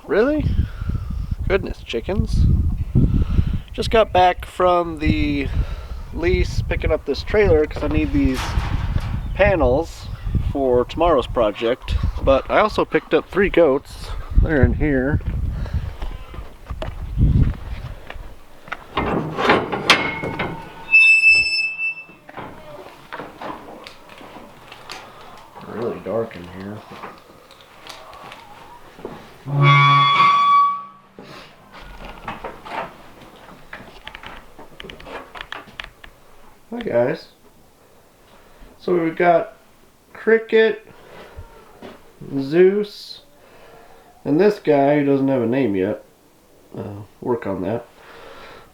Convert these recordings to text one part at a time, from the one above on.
Really? Goodness, chickens. Just got back from the lease picking up this trailer because I need these panels for tomorrow's project. But I also picked up 3 goats. They're in here. Really dark in here. Hi guys. So we've got Cricket, Zeus, and this guy who doesn't have a name yet. Work on that.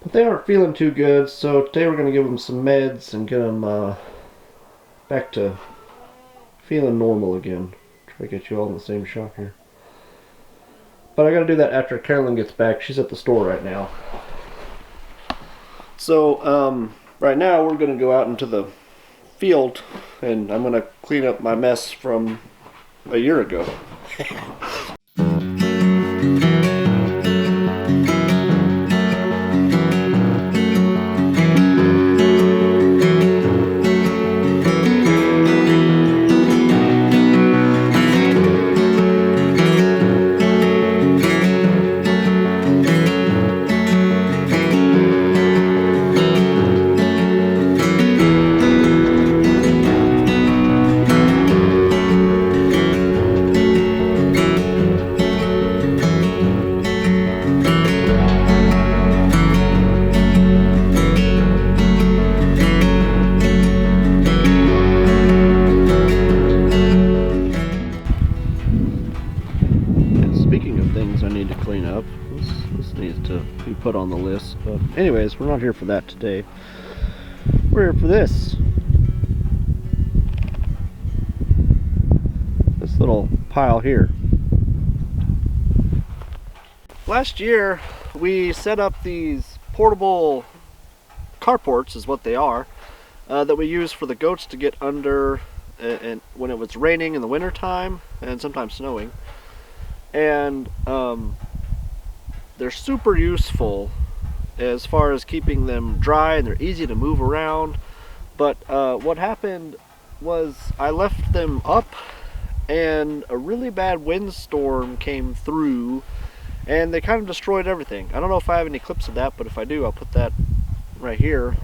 But they aren't feeling too good, so today we're going to give them some meds and get them back to feeling normal again. Try to get you all in the same shot here. But I got to do that after Carolyn gets back. She's at the store right now. So, right now we're going to go out into the field and I'm going to clean up my mess from a year ago. Things I need to clean up. This needs to be put on the list. But anyways, we're not here for that today. We're here for this. This little pile here. Last year we set up these portable carports, is what they are, that we use for the goats to get under and when it was raining in the winter time and sometimes snowing. And they're super useful as far as keeping them dry, and they're easy to move around. But what happened was I left them up and a really bad windstorm came through and they kind of destroyed everything. I don't know if I have any clips of that, but if I do, I'll put that right here.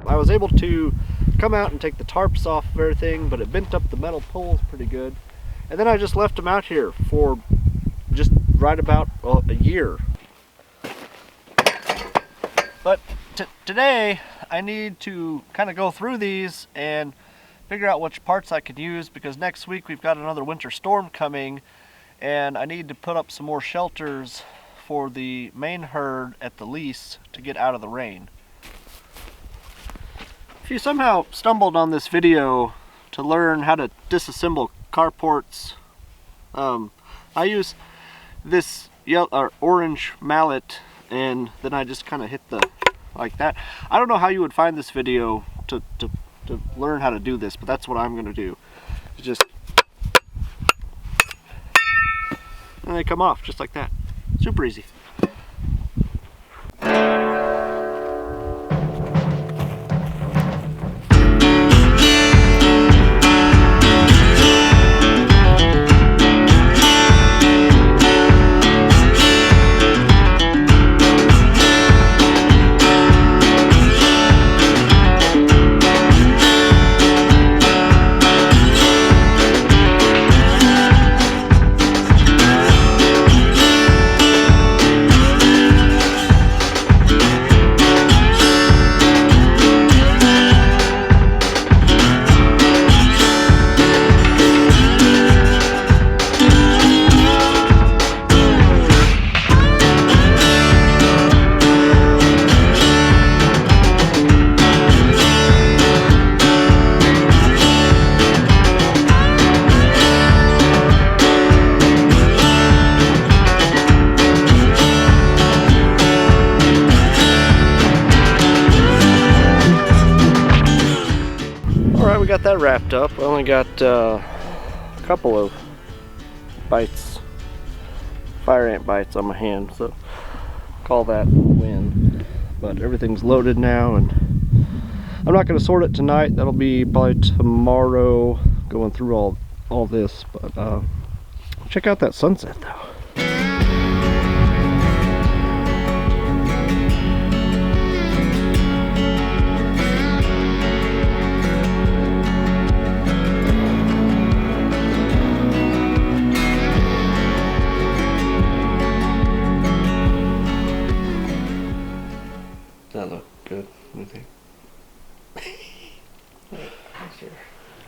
I was able to come out and take the tarps off of everything, but it bent up the metal poles pretty good. And then I just left them out here for just right about a year. But today I need to kind of go through these and figure out which parts I could use, because next week we've got another winter storm coming and I need to put up some more shelters for the main herd at the lease to get out of the rain. If you somehow stumbled on this video to learn how to disassemble carports, I use this yellow or orange mallet and then I just kind of hit the like that. I don't know how you would find this video to learn how to do this, but that's what I'm going to do. Just and they come off just like that. Super easy. got that wrapped up. I only got a couple of bites, fire ant bites on my hand, so call that a win. But everything's loaded now, and I'm not going to sort it tonight. That'll be probably tomorrow, going through all this. But check out that sunset though. That look good, I think.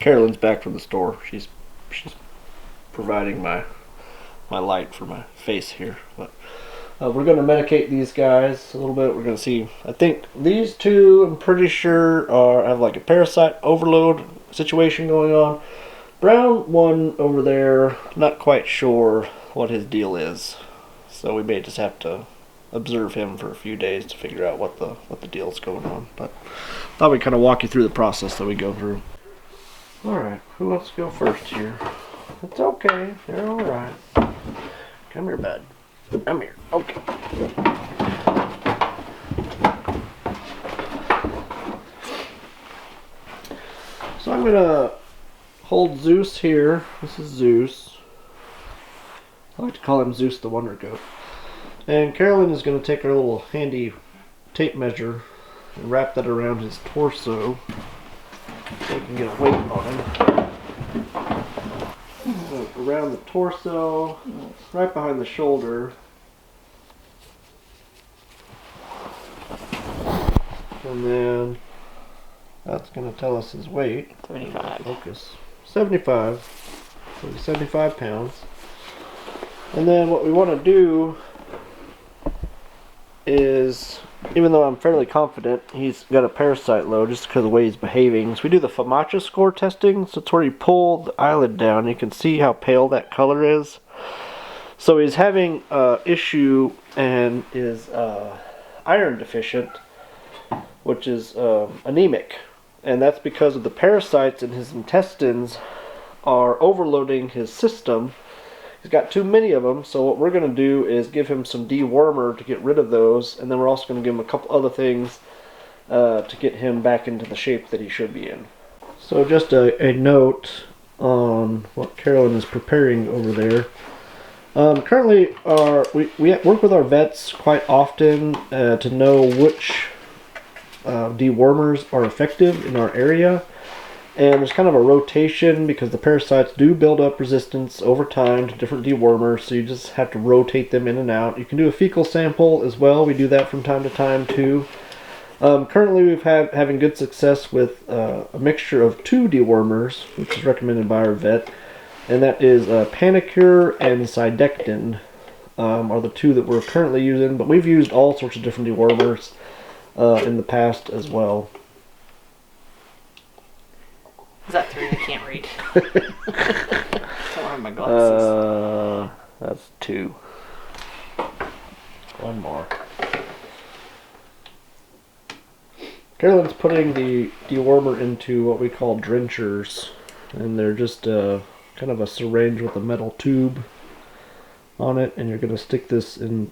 Carolyn's back from the store. She's providing my light for my face here. But we're going to medicate these guys a little bit. We're going to see. I think these two, I'm pretty sure, have like a parasite overload situation going on. Brown one over there, not quite sure what his deal is. So we may just have to observe him for a few days to figure out what the deal's going on. But thought we'd kind of walk you through the process that we go through. Alright, who wants to go first here? It's okay, you're alright. Come here, bud. Come here. Okay. So I'm gonna hold Zeus here. This is Zeus. I like to call him Zeus the Wonder Goat. And Carolyn is going to take her little handy tape measure and wrap that around his torso so we can get a weight on him. So around the torso, right behind the shoulder. And then that's going to tell us his weight. 75. Focus. 75. So he's 75 pounds. And then what we want to do is, even though I'm fairly confident he's got a parasite load just because of the way he's behaving, so we do the FAMACHA score testing. So it's where you pull the eyelid down. You can see how pale that color is. So he's having an issue and is iron deficient, which is anemic. And that's because of the parasites in his intestines are overloading his system. He's got too many of them, so what we're going to do is give him some dewormer to get rid of those, and then we're also going to give him a couple other things to get him back into the shape that he should be in. So just a note on what Carolyn is preparing over there. Currently, we work with our vets quite often to know which dewormers are effective in our area. And there's kind of a rotation because the parasites do build up resistance over time to different dewormers, so you just have to rotate them in and out. You can do a fecal sample as well. We do that from time to time too. Currently we've having good success with a mixture of 2 dewormers, which is recommended by our vet, and that is Panicure and Cydectin are the 2 that we're currently using, but we've used all sorts of different dewormers in the past as well. Is that 3? I can't read. I don't have my glasses. That's 2. One more. Carolyn's putting the dewormer into what we call drenchers, and they're just kind of a syringe with a metal tube on it, and you're going to stick this in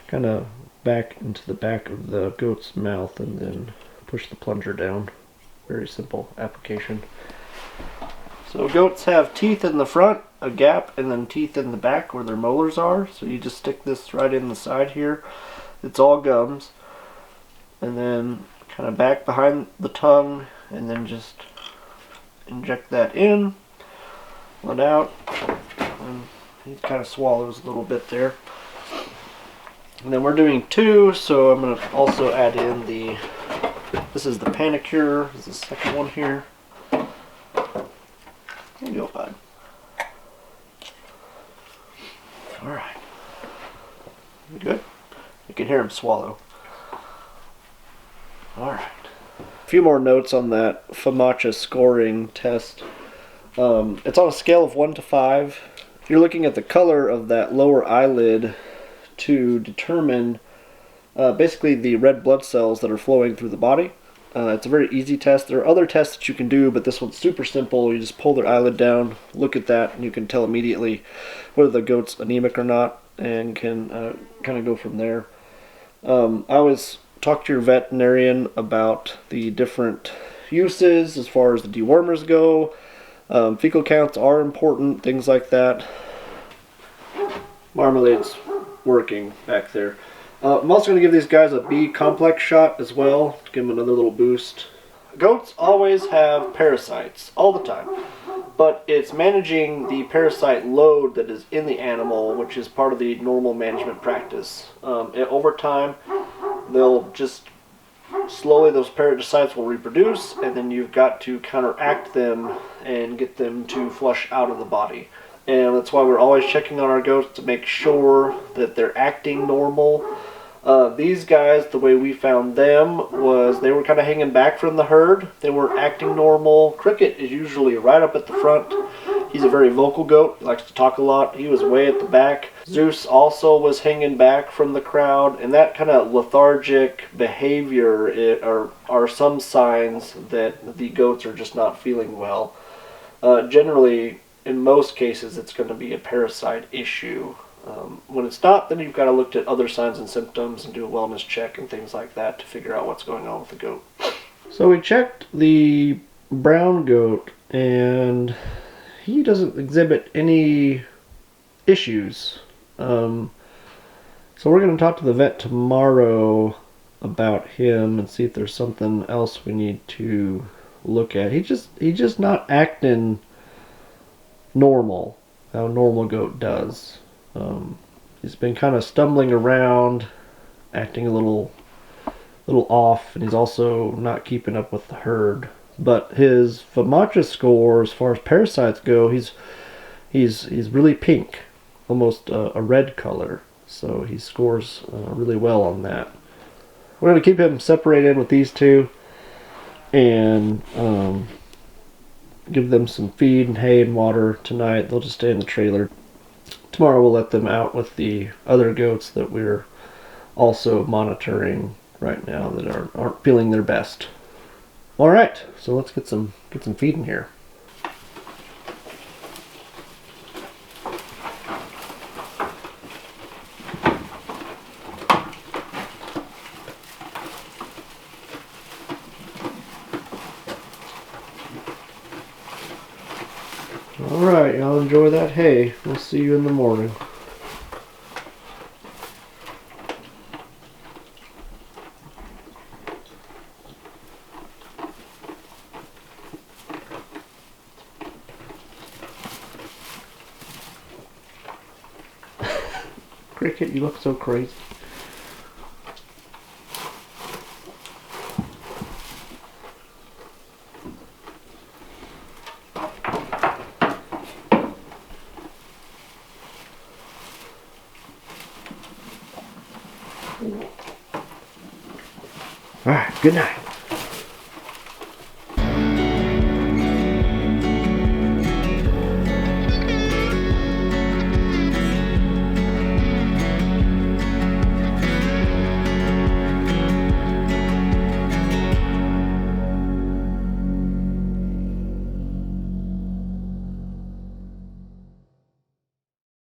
kind of back into the back of the goat's mouth and then push the plunger down. Very simple application. So goats have teeth in the front, a gap, and then teeth in the back where their molars are. So you just stick this right in the side here. It's all gums. And then kind of back behind the tongue, and then just inject that in, let out, and he kind of swallows a little bit there. And then we're doing 2, so I'm going to also add in the, this is the Panicure, this is the second one here. There you go, bud. Alright. You good? You can hear him swallow. Alright. A few more notes on that FAMACHA scoring test. It's on a scale of 1 to 5. You're looking at the color of that lower eyelid to determine basically the red blood cells that are flowing through the body. It's a very easy test. There are other tests that you can do, but this one's super simple. You just pull their eyelid down, look at that, and you can tell immediately whether the goat's anemic or not, and can kind of go from there. I always talk to your veterinarian about the different uses as far as the dewormers go. Fecal counts are important, things like that. Marmalade's working back there. I'm also going to give these guys a B complex shot as well to give them another little boost. Goats always have parasites, all the time. But it's managing the parasite load that is in the animal, which is part of the normal management practice. Over time, they'll just slowly, those parasites will reproduce, and then you've got to counteract them and get them to flush out of the body. And that's why we're always checking on our goats to make sure that they're acting normal. These guys, the way we found them was they were kind of hanging back from the herd. They weren't acting normal. Cricket is usually right up at the front. He's a very vocal goat. He likes to talk a lot. He was way at the back. Zeus also was hanging back from the crowd. And that kind of lethargic behavior are some signs that the goats are just not feeling well. Generally, in most cases, it's going to be a parasite issue. When it's not, then you've got to look at other signs and symptoms and do a wellness check and things like that to figure out what's going on with the goat. So we checked the brown goat, and he doesn't exhibit any issues. So we're going to talk to the vet tomorrow about him and see if there's something else we need to look at. He's just not acting normal, how a normal goat does. He's been kind of stumbling around, acting a little off, and he's also not keeping up with the herd. But his FAMACHA score, as far as parasites go, he's really pink, almost a red color. So he scores really well on that. We're going to keep him separated with these two, and give them some feed and hay and water tonight. They'll just stay in the trailer. Tomorrow we'll let them out with the other goats that we're also monitoring right now that aren't feeling their best. All right, so let's get some feed in here. Alright, y'all enjoy that hay. We'll see you in the morning. Cricket, you look so crazy. All right, good night.